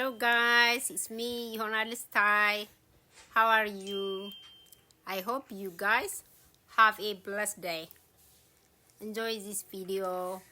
Hello guys, it's me, Journalist Tai. How are you? I hope you guys have a blessed day. Enjoy this video.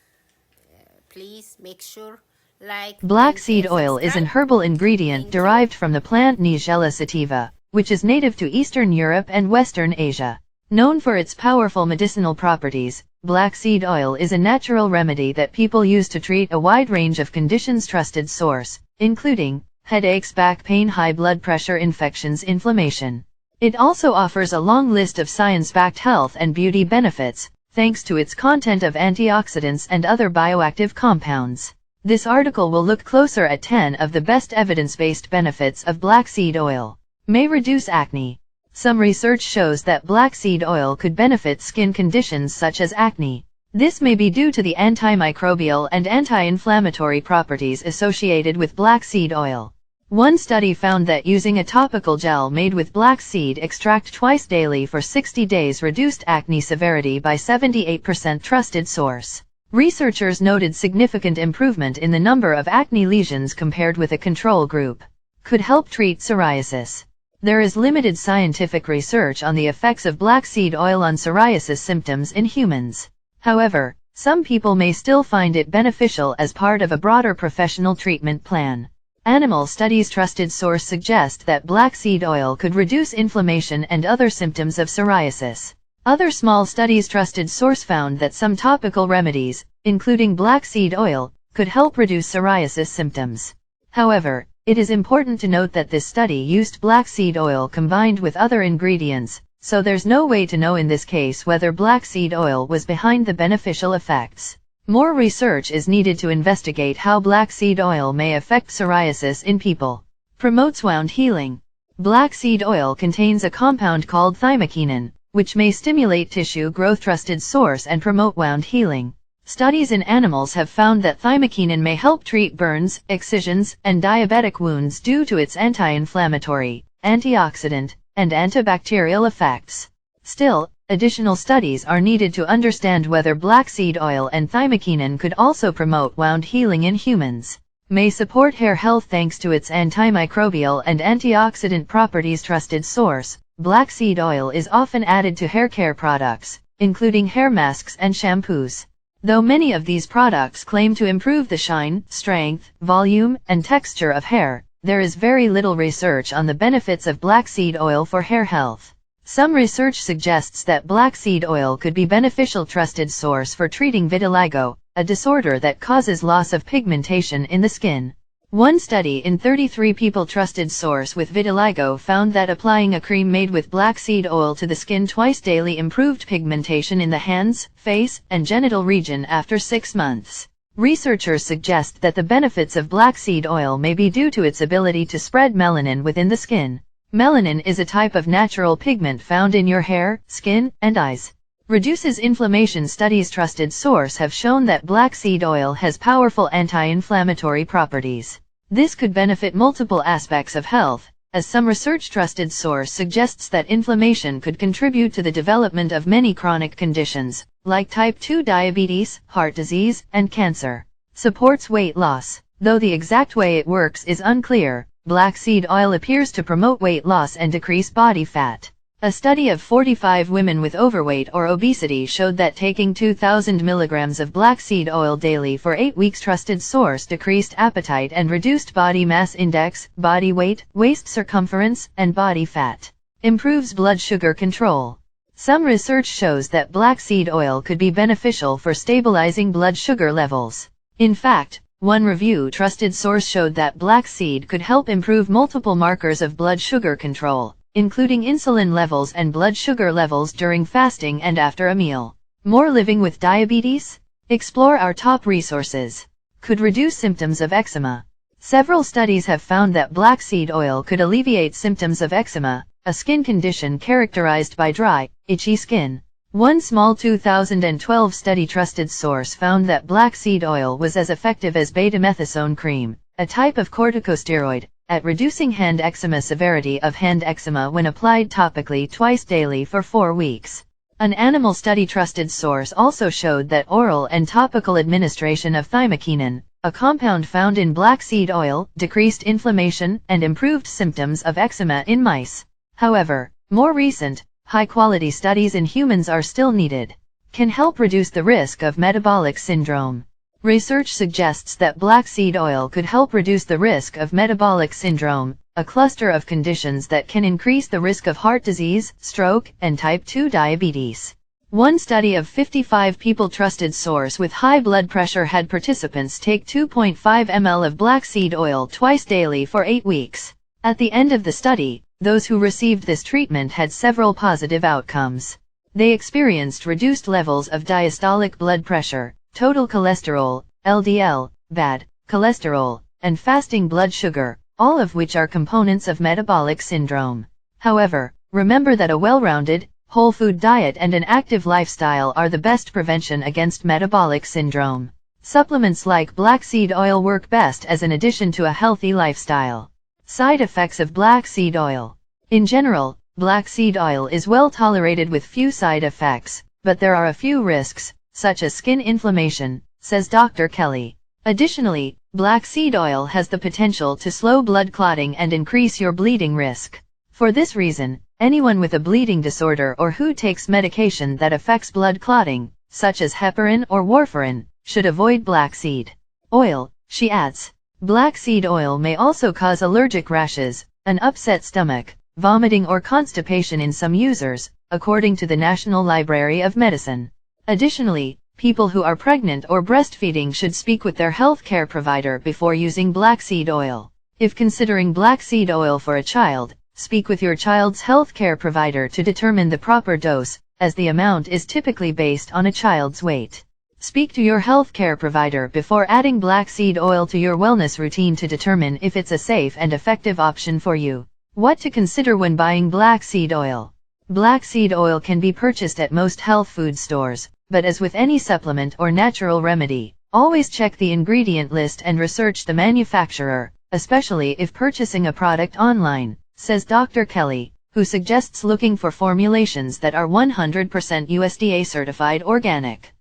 Please make sure like Black and seed oil is an subscribe. herbal ingredient Thank derived from the plant Nigella sativa, which is native to Eastern Europe and Western Asia. Known for its powerful medicinal properties, black seed oil is a natural remedy that people use to treat a wide range of conditions. Trusted source, including headaches, back pain, high blood pressure, infections, inflammation. It also offers a long list of science-backed health and beauty benefits, thanks to its content of antioxidants and other bioactive compounds. This article will look closer at 10 of the best evidence-based benefits of black seed oil. May reduce acne. Some research shows that black seed oil could benefit skin conditions such as acne. This may be due to the antimicrobial and anti-inflammatory properties associated with black seed oil. One study found that using a topical gel made with black seed extract twice daily for 60 days reduced acne severity by 78%. Trusted source. Researchers noted significant improvement in the number of acne lesions compared with a control group. Could help treat psoriasis. There is limited scientific research on the effects of black seed oil on psoriasis symptoms in humans. However, some people may still find it beneficial as part of a broader professional treatment plan. Animal studies. Trusted source suggest that black seed oil could reduce inflammation and other symptoms of psoriasis. Other small studies. Trusted source found that some topical remedies, including black seed oil, could help reduce psoriasis symptoms. However, it is important to note that this study used black seed oil combined with other ingredients, so there's no way to know in this case whether black seed oil was behind the beneficial effects. More research is needed to investigate how black seed oil may affect psoriasis in people. Promotes wound healing. Black seed oil contains a compound called thymokinin, which may stimulate tissue growth. Trusted source and promote wound healing. Studies in animals have found that thymokinin may help treat burns, excisions, and diabetic wounds due to its anti-inflammatory, antioxidant, and antibacterial effects. Still, additional studies are needed to understand whether black seed oil and thymokinin could also promote wound healing in humans. May support hair health thanks to its antimicrobial and antioxidant properties. Trusted source. Black seed oil is often added to hair care products, including hair masks and shampoos. Though many of these products claim to improve the shine, strength, volume, and texture of hair, there is very little research on the benefits of black seed oil for hair health. Some research suggests that black seed oil could be beneficial. Trusted source for treating vitiligo, a disorder that causes loss of pigmentation in the skin. One study in 33 people. Trusted source with vitiligo found that applying a cream made with black seed oil to the skin twice daily improved pigmentation in the hands, face, and genital region after 6 months. Researchers suggest that the benefits of black seed oil may be due to its ability to spread melanin within the skin. Melanin is a type of natural pigment found in your hair, skin, and eyes. Reduces inflammation. Studies. Trusted source have shown that black seed oil has powerful anti-inflammatory properties. This could benefit multiple aspects of health, as some research. Trusted source suggests that inflammation could contribute to the development of many chronic conditions, like type 2 diabetes, heart disease, and cancer. Supports weight loss. Though the exact way it works is unclear, black seed oil appears to promote weight loss and decrease body fat. A study of 45 women with overweight or obesity showed that taking 2,000 milligrams of black seed oil daily for 8 weeks. Trusted source decreased appetite and reduced body mass index, body weight, waist circumference, and body fat. Improves blood sugar control. Some research shows that black seed oil could be beneficial for stabilizing blood sugar levels. In fact, one review. Trusted source showed that black seed could help improve multiple markers of blood sugar control, including insulin levels and blood sugar levels during fasting and after a meal. More living with diabetes? Explore our top resources. Could reduce symptoms of eczema. Several studies have found that black seed oil could alleviate symptoms of eczema, a skin condition characterized by dry, itchy skin. One small 2012 study. Trusted source found that black seed oil was as effective as betamethasone cream, a type of corticosteroid, at reducing hand eczema. Severity of hand eczema when applied topically twice daily for 4 weeks. An animal study. Trusted source also showed that oral and topical administration of thymokinin, a compound found in black seed oil, decreased inflammation and improved symptoms of eczema in mice. However, more recent, high-quality studies in humans are still needed. Can help reduce the risk of metabolic syndrome. Research suggests that black seed oil could help reduce the risk of metabolic syndrome, a cluster of conditions that can increase the risk of heart disease, stroke, and type 2 diabetes. One study of 55 people trusted source with high blood pressure had participants take 2.5 ml of black seed oil twice daily for 8 weeks. At the end of the study, those who received this treatment had several positive outcomes. They experienced reduced levels of diastolic blood pressure, total cholesterol, LDL, bad cholesterol, and fasting blood sugar, all of which are components of metabolic syndrome. However, remember that a well-rounded, whole food diet and an active lifestyle are the best prevention against metabolic syndrome. Supplements like black seed oil work best as an addition to a healthy lifestyle. Side effects of black seed oil. In general, black seed oil is well tolerated with few side effects, but there are a few risks, such as skin inflammation, says Dr. Kelly. Additionally, black seed oil has the potential to slow blood clotting and increase your bleeding risk. For this reason, anyone with a bleeding disorder or who takes medication that affects blood clotting, such as heparin or warfarin, should avoid black seed oil, she adds. Black seed oil may also cause allergic rashes, an upset stomach, vomiting or constipation in some users, according to the National Library of Medicine. Additionally, people who are pregnant or breastfeeding should speak with their healthcare provider before using black seed oil. If considering black seed oil for a child, speak with your child's healthcare provider to determine the proper dose, as the amount is typically based on a child's weight. Speak to your healthcare provider before adding black seed oil to your wellness routine to determine if it's a safe and effective option for you. What to consider when buying black seed oil. Black seed oil can be purchased at most health food stores, but as with any supplement or natural remedy, always check the ingredient list and research the manufacturer, especially if purchasing a product online, says Dr. Kelly, who suggests looking for formulations that are 100% USDA certified organic.